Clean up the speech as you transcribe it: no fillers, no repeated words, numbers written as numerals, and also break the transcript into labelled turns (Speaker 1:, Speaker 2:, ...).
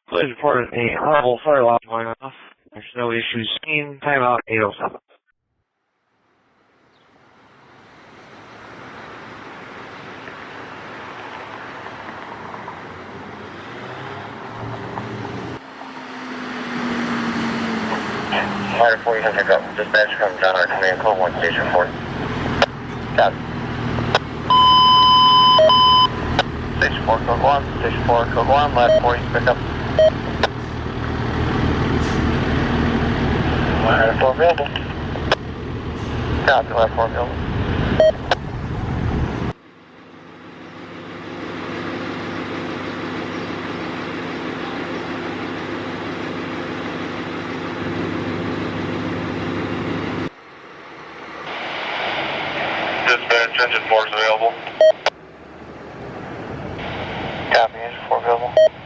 Speaker 1: Please report a horrible fire alarm going off. There's no issues seen. Timeout 807.
Speaker 2: Fire 400 up. Dispatch comes down our command code 1 station 4. Got it. Station 4 code 1, station 4 code 1, last 4 you pick up. Last 4 available. Copy, last 4 available. Dispatch, engine 4 is available. Copy, engine 4 available.